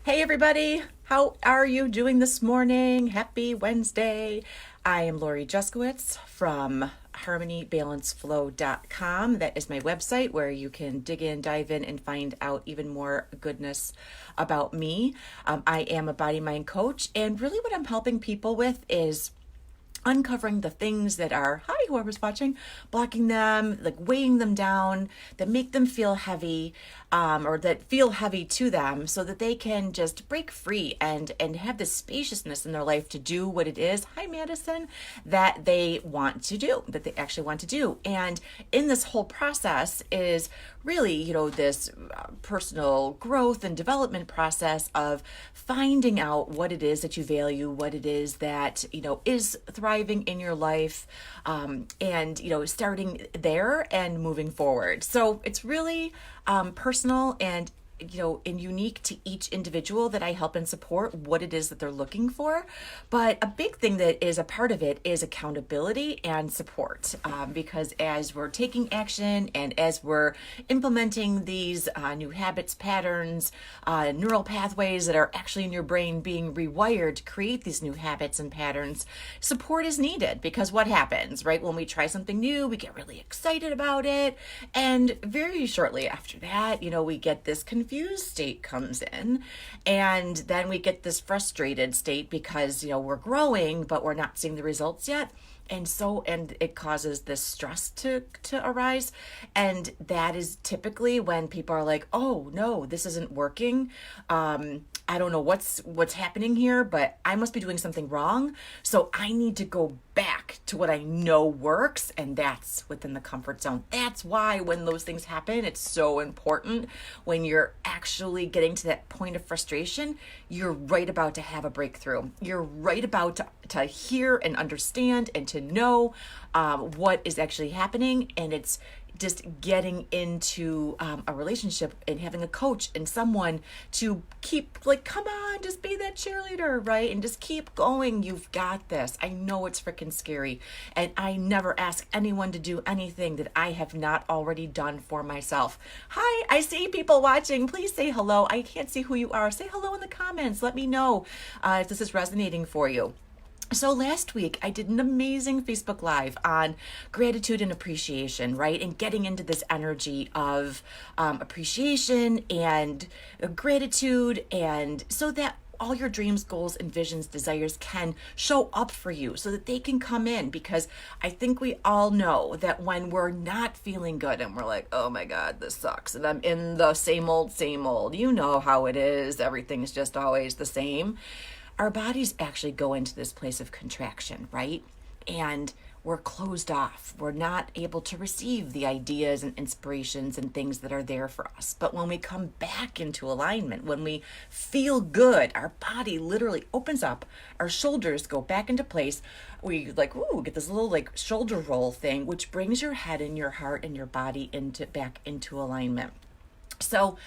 Hey everybody, how are you doing this morning? Happy Wednesday. I am Lori Juskowitz from harmonybalanceflow.com. That is my website where you can dig in, dive in, and find out even more goodness about me. I am a body mind coach, and really what I'm helping people with is uncovering the things that are, hi, whoever's watching, blocking them, like weighing them down, that make them feel heavy, or that feel heavy to them, so that they can just break free and have this spaciousness in their life to do what it is, hi Madison, that they want to do, that they actually want to do. And in this whole process is really, this personal growth and development process of finding out what it is that you value, what it is that, is thriving in your life, and, starting there and moving forward. So it's really personal and and unique to each individual that I help and support what it is that they're looking for. But a big thing that is a part of it is accountability and support, because as we're taking action and as we're implementing these new habits, patterns, neural pathways that are actually in your brain being rewired to create these new habits and patterns, support is needed. Because what happens, right? When we try something new, we get really excited about it. And very shortly after that, we get this confused state comes in, and then we get this frustrated state because we're growing but we're not seeing the results yet, and it causes this stress to arise. And that is typically when people are like, oh no, this isn't working. I don't know what's happening here, but I must be doing something wrong, so I need to go back to what I know works, and that's within the comfort zone. That's why when those things happen, it's so important. When you're actually getting to that point of frustration, you're right about to have a breakthrough. You're right about to hear and understand and to know what is actually happening. And it's just getting into a relationship and having a coach and someone to keep, like, come on, just be that cheerleader, right? And just keep going. You've got this. I know it's freaking scary. And I never ask anyone to do anything that I have not already done for myself. Hi, I see people watching. Please say hello. I can't see who you are. Say hello in the comments. Let me know if this is resonating for you. So last week, I did an amazing Facebook Live on gratitude and appreciation, right? And getting into this energy of appreciation and gratitude, and so that all your dreams, goals, and visions, desires can show up for you, so that they can come in. Because I think we all know that when we're not feeling good and we're like, oh my God, this sucks, and I'm in the same old, you know how it is. Everything's just always the same. Our bodies actually go into this place of contraction, right? And we're closed off. We're not able to receive the ideas and inspirations and things that are there for us. But when we come back into alignment, when we feel good, our body literally opens up, our shoulders go back into place. We get this little shoulder roll thing, which brings your head and your heart and your body back into alignment. So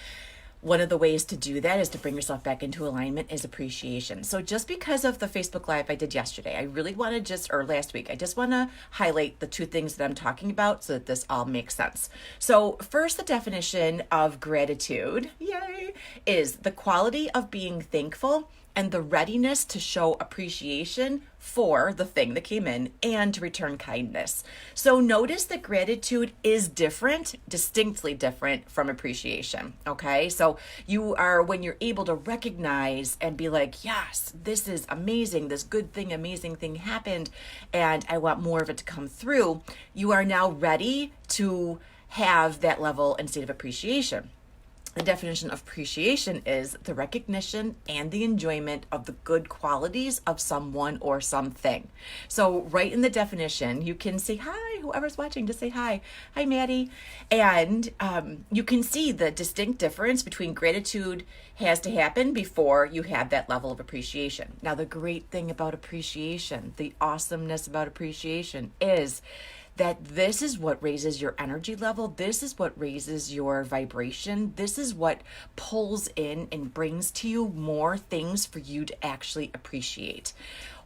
one of the ways to do that is to bring yourself back into alignment is appreciation. So just because of the Facebook Live I did yesterday, I really want to or last week, I just want to highlight the two things that I'm talking about so that this all makes sense. So first, the definition of gratitude, yay, is the quality of being thankful and the readiness to show appreciation for the thing that came in and to return kindness. So notice that gratitude is different, distinctly different from appreciation, okay? So when you're able to recognize and be like, yes, this is amazing, this good thing, amazing thing happened, and I want more of it to come through, you are now ready to have that level and state of appreciation. The definition of appreciation is the recognition and the enjoyment of the good qualities of someone or something. So right in the definition, you can say, hi, whoever's watching, just say hi. Hi, Maddie. And you can see the distinct difference between gratitude has to happen before you have that level of appreciation. Now, the great thing about appreciation, the awesomeness about appreciation is that this is what raises your energy level. This is what raises your vibration. This is what pulls in and brings to you more things for you to actually appreciate.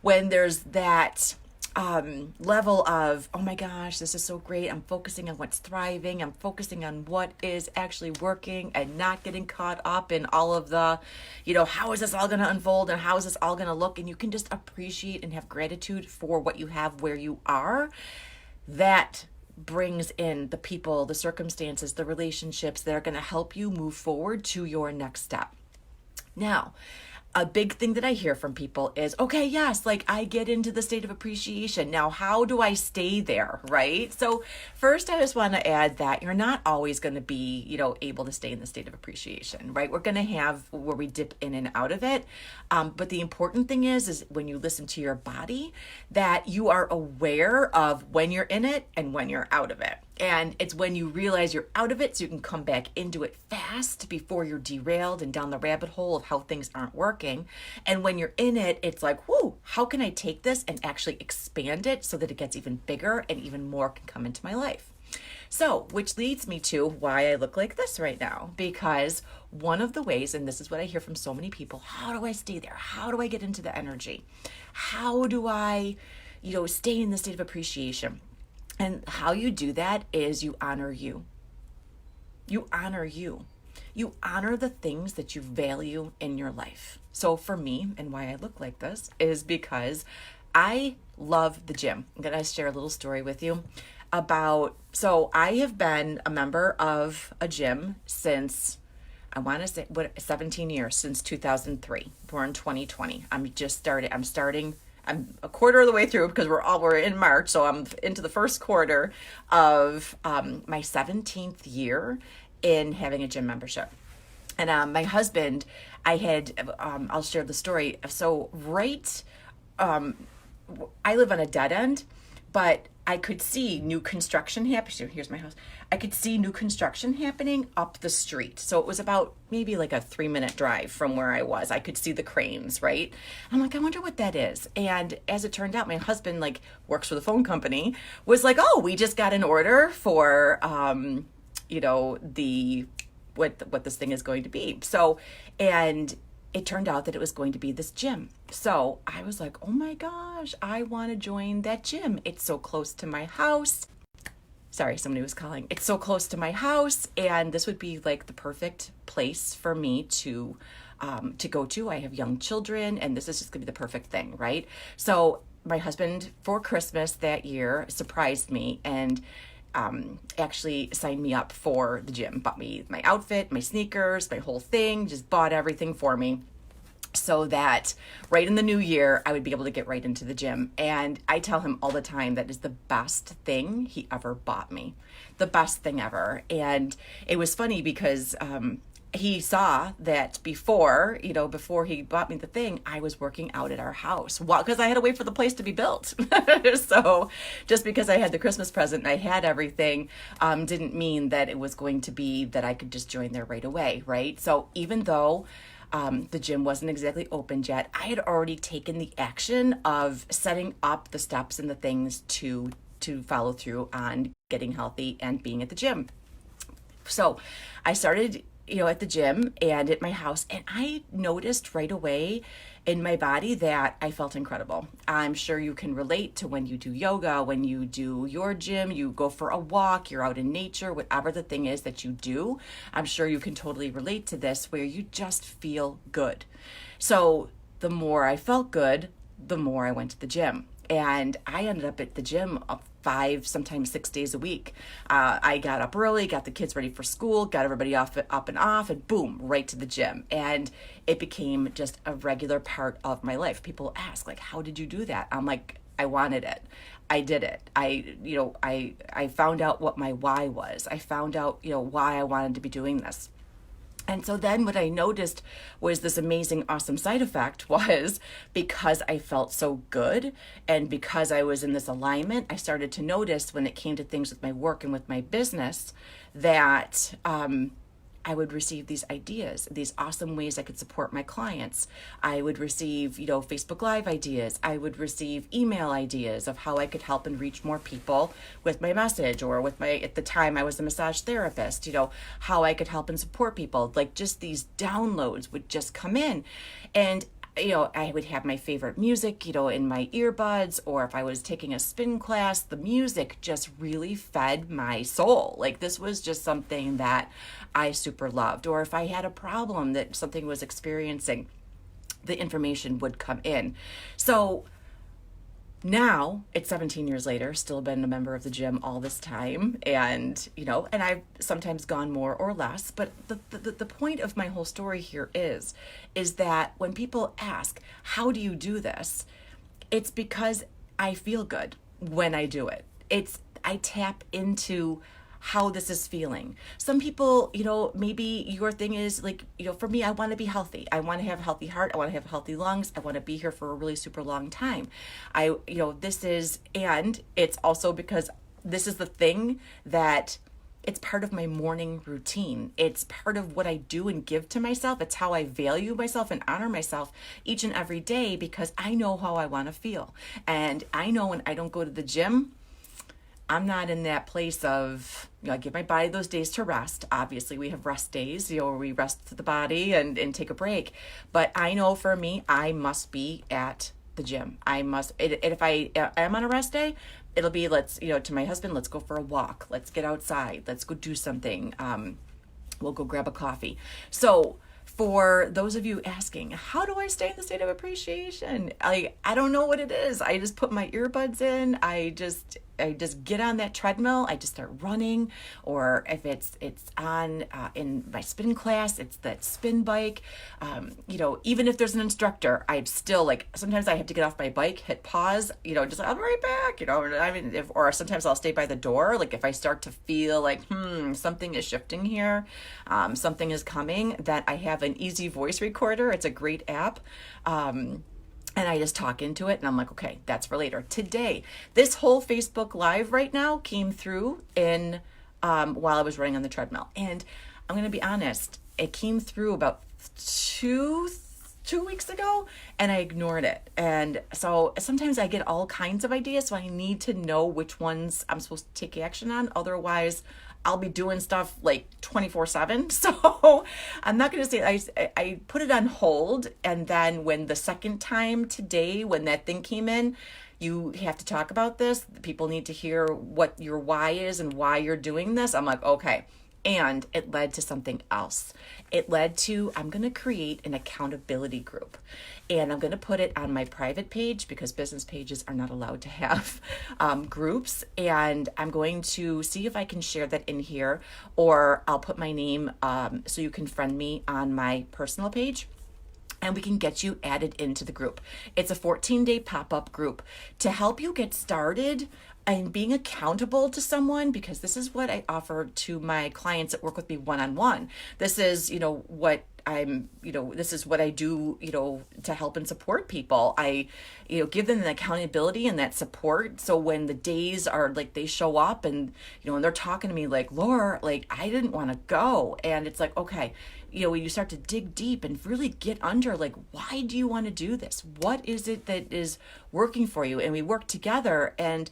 When there's that level of, oh my gosh, this is so great. I'm focusing on what's thriving. I'm focusing on what is actually working and not getting caught up in all of the, how is this all going to unfold and how is this all going to look? And you can just appreciate and have gratitude for what you have where you are. That brings in the people, the circumstances, the relationships that are going to help you move forward to your next step. Now, a big thing that I hear from people is, okay, yes, like I get into the state of appreciation. Now, how do I stay there, right? So first, I just want to add that you're not always going to be, able to stay in the state of appreciation, right? We're going to have where we dip in and out of it. But the important thing is when you listen to your body, that you are aware of when you're in it and when you're out of it. And it's when you realize you're out of it so you can come back into it fast before you're derailed and down the rabbit hole of how things aren't working. And when you're in it, it's like, whoo, how can I take this and actually expand it so that it gets even bigger and even more can come into my life? So, which leads me to why I look like this right now. Because one of the ways, and this is what I hear from so many people, how do I stay there? How do I get into the energy? How do I, stay in the state of appreciation? And how you do that is you honor you. You honor you. You honor the things that you value in your life. So for me, and why I look like this, is because I love the gym. I'm going to share a little story with you so I have been a member of a gym since, I want to say, 17 years, since 2003. Born 2020. I'm a quarter of the way through because we're in March, so I'm into the first quarter of my 17th year in having a gym membership. And my husband, I'll share the story. So I live on a dead end, but I could see new construction happening. Here's my house. I could see new construction happening up the street. So it was about maybe like a 3-minute drive from where I was. I could see the cranes, right? I'm like, I wonder what that is. And as it turned out, my husband works for the phone company, was like, oh, we just got an order for, what this thing is going to be. So, and it turned out that it was going to be this gym. So I was like, oh my gosh, I want to join that gym. It's so close to my house. Sorry, somebody was calling. It's so close to my house, and this would be like the perfect place for me to go to. I have young children, and this is just gonna be the perfect thing, right? So my husband, for Christmas that year, surprised me and actually signed me up for the gym. Bought me my outfit, my sneakers, my whole thing, just bought everything for me so that right in the new year, I would be able to get right into the gym. And I tell him all the time that is the best thing he ever bought me. The best thing ever. And it was funny because he saw that before he bought me the thing, I was working out at our house. Well, because I had to wait for the place to be built. So just because I had the Christmas present and I had everything, didn't mean that it was going to be that I could just join there right away, right? So even though the gym wasn't exactly opened yet, I had already taken the action of setting up the steps and the things to follow through on getting healthy and being at the gym. So I started at the gym and at my house, and I noticed right away in my body that I felt incredible. I'm sure you can relate to when you do yoga, when you do your gym, you go for a walk, you're out in nature, whatever the thing is that you do. I'm sure you can totally relate to this, where you just feel good. So the more I felt good, the more I went to the gym. And I ended up at the gym 5, sometimes 6 days a week. I got up early, got the kids ready for school, got everybody up and off, and boom, right to the gym. And it became just a regular part of my life. People ask, how did you do that? I'm like, I wanted it. I did it. I found out what my why was. I found out, why I wanted to be doing this. And so then what I noticed was this amazing, awesome side effect was, because I felt so good and because I was in this alignment, I started to notice when it came to things with my work and with my business that I would receive these ideas, these awesome ways I could support my clients. I would receive, Facebook Live ideas. I would receive email ideas of how I could help and reach more people with my message, or with at the time I was a massage therapist, how I could help and support people. Just these downloads would just come in. And I would have my favorite music, in my earbuds, or if I was taking a spin class, the music just really fed my soul. Like this was just something that I super loved. Or if I had a problem that something was experiencing, the information would come in. So now it's 17 years later, still been a member of the gym all this time. And, and I've sometimes gone more or less, but the point of my whole story here is that when people ask, how do you do this? It's because I feel good when I do it. I tap into how this is feeling. Some people, maybe your thing is like, for me, I want to be healthy. I want to have a healthy heart. I want to have healthy lungs. I want to be here for a really super long time. And it's also because this is the thing that it's part of my morning routine. It's part of what I do and give to myself. It's how I value myself and honor myself each and every day because I know how I want to feel. And I know when I don't go to the gym, I'm not in that place of, I give my body those days to rest. Obviously, we have rest days, where we rest the body and take a break. But I know for me, I must be at the gym. If I am on a rest day, it'll be, to my husband, let's go for a walk. Let's get outside. Let's go do something. We'll go grab a coffee. So for those of you asking, how do I stay in the state of appreciation? I don't know what it is. I just put my earbuds in. I just get on that treadmill. I just start running, or if it's on in my spin class, it's that spin bike. Even if there's an instructor, I'm still sometimes I have to get off my bike, hit pause, just I'll be right back, or sometimes I'll stay by the door. Like if I start to feel like, something is shifting here, something is coming, that I have an easy voice recorder. It's a great app. And I just talk into it and I'm like, okay, that's for later. Today, this whole Facebook Live right now came through while I was running on the treadmill. And I'm going to be honest, it came through about two weeks ago and I ignored it. And so sometimes I get all kinds of ideas. So I need to know which ones I'm supposed to take action on. Otherwise, I'll be doing stuff 24/7. So I'm not going to say I put it on hold. And then when the second time today, when that thing came in, you have to talk about this. People need to hear what your why is and why you're doing this. I'm like, okay. And it led to something else. It led to, I'm going to create an accountability group. And I'm going to put it on my private page because business pages are not allowed to have groups. And I'm going to see if I can share that in here, or I'll put my name so you can friend me on my personal page. And we can get you added into the group. It's a 14-day pop-up group to help you get started and being accountable to someone, because this is what I offer to my clients that work with me one-on-one. This is, this is what I do, to help and support people. I, give them the accountability and that support. So when the days are they show up and, and they're talking to me like, Laura, I didn't want to go. And it's like, okay, when you start to dig deep and really get under, why do you want to do this? What is it that is working for you? And we work together and,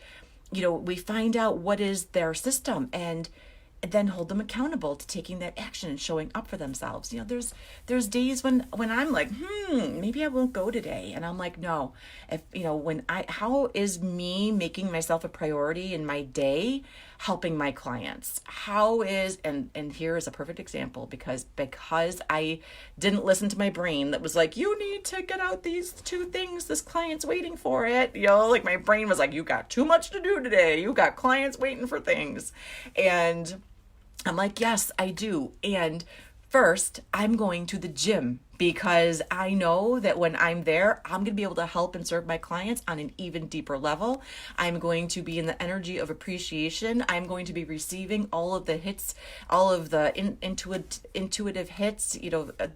we find out what is their system and then hold them accountable to taking that action and showing up for themselves. There's days when I'm like, maybe I won't go today. And I'm like, no, how is me making myself a priority in my day helping my clients? How is, and here is a perfect example because I didn't listen to my brain that was like, you need to get out these 2 things. This client's waiting for it. My brain was like, you got too much to do today. You got clients waiting for things. And I'm like, yes, I do. And first, I'm going to the gym because I know that when I'm there, I'm going to be able to help and serve my clients on an even deeper level. I'm going to be in the energy of appreciation. I'm going to be receiving all of the hits, all of the intuitive hits,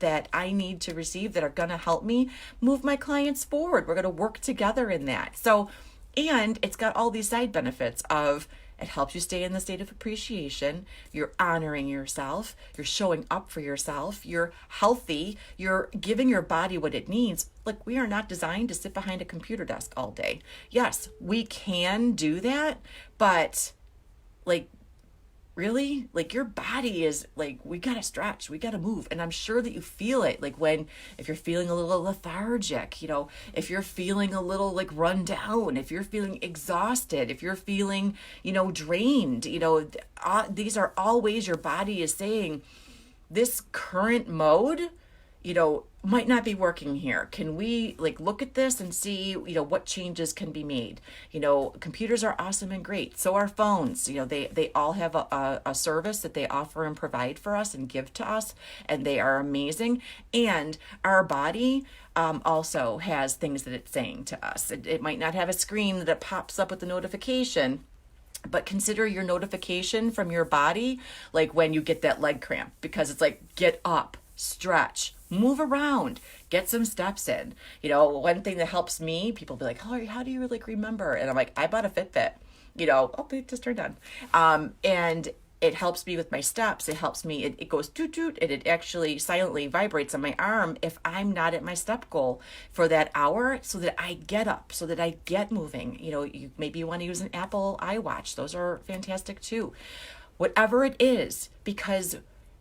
that I need to receive that are going to help me move my clients forward. We're going to work together in that. So, and it's got all these side benefits of it helps you stay in the state of appreciation. You're honoring yourself. You're showing up for yourself. You're healthy. You're giving your body what it needs. We are not designed to sit behind a computer desk all day. Yes, we can do that, but really? Like your body is like, we got to stretch, we got to move. And I'm sure that you feel it. Like if you're feeling a little lethargic, if you're feeling a little like run down, if you're feeling exhausted, if you're feeling, drained, these are all ways your body is saying this current mode, might not be working here. Can we like look at this and see, what changes can be made? Computers are awesome and great. So are phones. They all have a service that they offer and provide for us and give to us, and they are amazing. And our body also has things that it's saying to us. It might not have a screen that pops up with the notification, but consider your notification from your body like when you get that leg cramp, because it's like, get up, stretch, move around, get some steps in. One thing that helps me, people be like, oh, how do you like remember? And I'm like, I bought a Fitbit, oh, it just turned on. And it helps me with my steps. It helps me, it goes toot toot, and it actually silently vibrates on my arm if I'm not at my step goal for that hour, so that I get up, so that I get moving. Maybe you want to use an Apple iWatch. Those are fantastic too. Whatever it is, because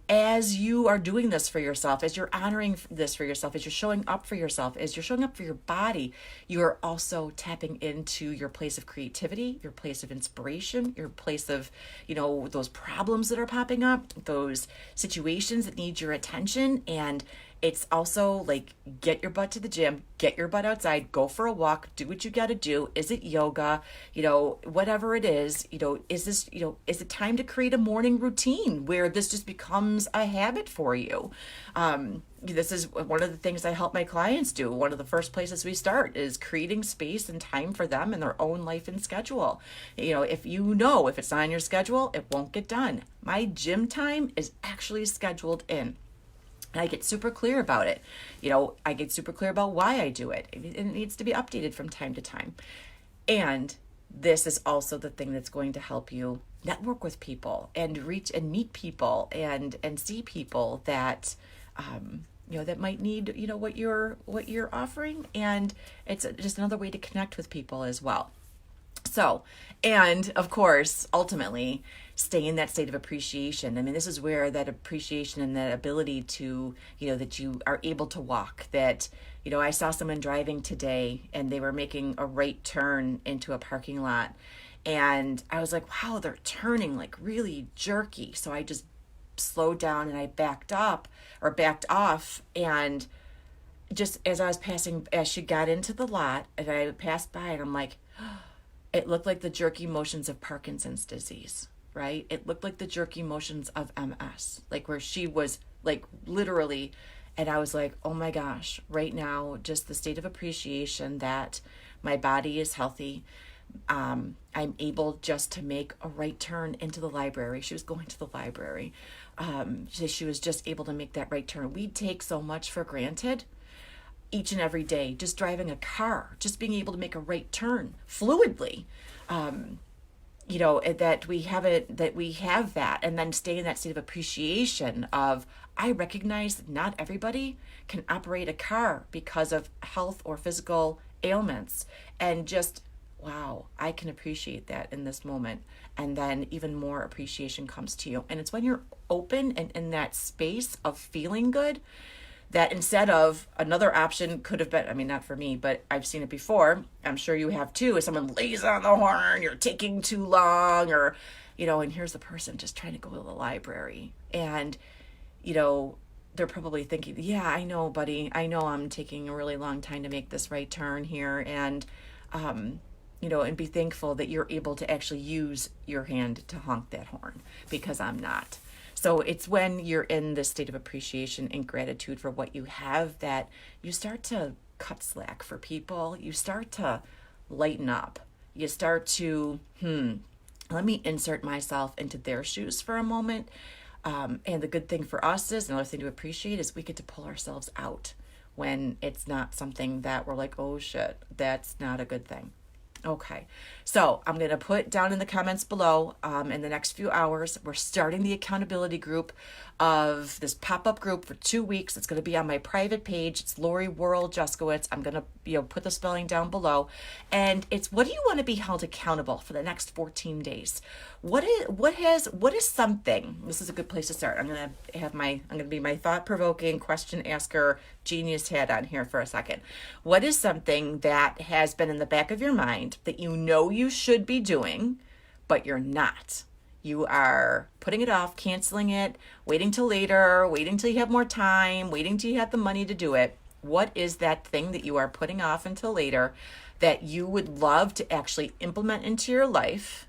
as you are doing this for yourself, as you're honoring this for yourself, as you're showing up for yourself, as you're showing up for your body, you are also tapping into your place of creativity, your place of inspiration, your place of, those problems that are popping up, those situations that need your attention. And it's also like, get your butt to the gym, get your butt outside, go for a walk, do what you got to do. Is it yoga? Whatever it is, is it time to create a morning routine where this just becomes a habit for you? This is one of the things I help my clients do. One of the first places we start is creating space and time for them in their own life and schedule. If if it's not on your schedule, it won't get done. My gym time is actually scheduled in. And I get super clear about it. I get super clear about why I do it. It needs to be updated from time to time. And this is also the thing that's going to help you network with people and reach and meet people and see people that, that might need, what you're offering. And it's just another way to connect with people as well. So, and of course, ultimately, stay in that state of appreciation. I mean, this is where that appreciation and that ability to, that you are able to walk, that, I saw someone driving today and they were making a right turn into a parking lot. And I was like, wow, they're turning like really jerky. So I just slowed down and I backed off. And just as I was passing, as she got into the lot and I passed by, and I'm like, it looked like the jerky motions of Parkinson's disease, right? It looked like the jerky motions of MS, like where she was like literally. And I was like, oh my gosh, right now, just the state of appreciation that my body is healthy. I'm able just to make a right turn into the library. She was going to the library. She was just able to make that right turn. We take so much for granted each and every day, just driving a car, just being able to make a right turn fluidly, that we have that, and then stay in that state of appreciation of, I recognize that not everybody can operate a car because of health or physical ailments, and just, wow, I can appreciate that in this moment. And then even more appreciation comes to you. And it's when you're open and in that space of feeling good, that instead of another option could have been, I mean, not for me, but I've seen it before. I'm sure you have too. If someone lays on the horn, you're taking too long, or, and here's the person just trying to go to the library. And, they're probably thinking, yeah, I know, buddy. I know I'm taking a really long time to make this right turn here. And, and be thankful that you're able to actually use your hand to honk that horn, because I'm not. So it's when you're in this state of appreciation and gratitude for what you have that you start to cut slack for people. You start to lighten up. You start to, let me insert myself into their shoes for a moment. And the good thing for us is, another thing to appreciate is we get to pull ourselves out when it's not something that we're like, oh shit, that's not a good thing. Okay, so I'm going to put down in the comments below, in the next few hours, we're starting the accountability group. of this pop-up group for 2 weeks. It's going to be on my private page. It's Lori Worrell Juskowitz. I'm going to, put the spelling down below. And it's, what do you want to be held accountable for the next 14 days? What is something, this is a good place to start. I'm going to be my thought-provoking question asker genius hat on here for a second. What is something that has been in the back of your mind that you know you should be doing, but you're not? You are putting it off, canceling it, waiting till later, waiting till you have more time, waiting till you have the money to do it. What is that thing that you are putting off until later that you would love to actually implement into your life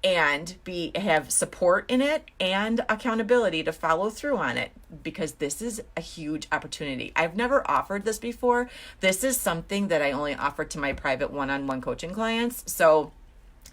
and have support in it and accountability to follow through on it? Because this is a huge opportunity. I've never offered this before. This is something that I only offer to my private one-on-one coaching clients. So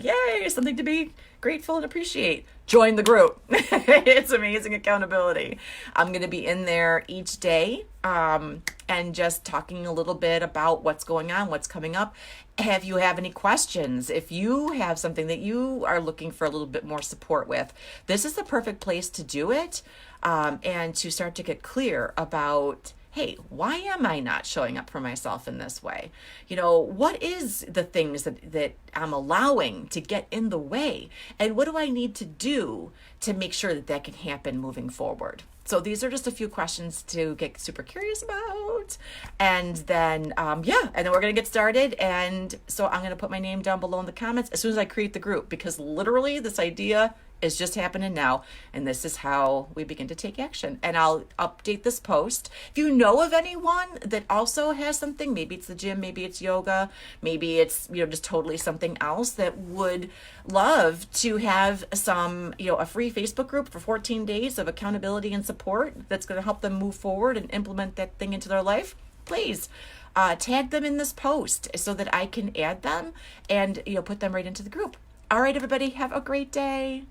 yay, something to be grateful and appreciate. Join the group. It's amazing accountability. I'm going to be in there each day and just talking a little bit about what's going on, what's coming up. If you have any questions, if you have something that you are looking for a little bit more support with, this is the perfect place to do it and to start to get clear about, hey, why am I not showing up for myself in this way? What is the things that I'm allowing to get in the way? And what do I need to do to make sure that can happen moving forward? So these are just a few questions to get super curious about. And then, and then we're going to get started. And so I'm going to put my name down below in the comments as soon as I create the group, because literally this idea is just happening now. And this is how we begin to take action. And I'll update this post. If you know of anyone that also has something, maybe it's the gym, maybe it's yoga, maybe it's, just totally something else that would love to have some, a free Facebook group for 14 days of accountability and support that's going to help them move forward and implement that thing into their life, please tag them in this post so that I can add them and, put them right into the group. All right, everybody, have a great day.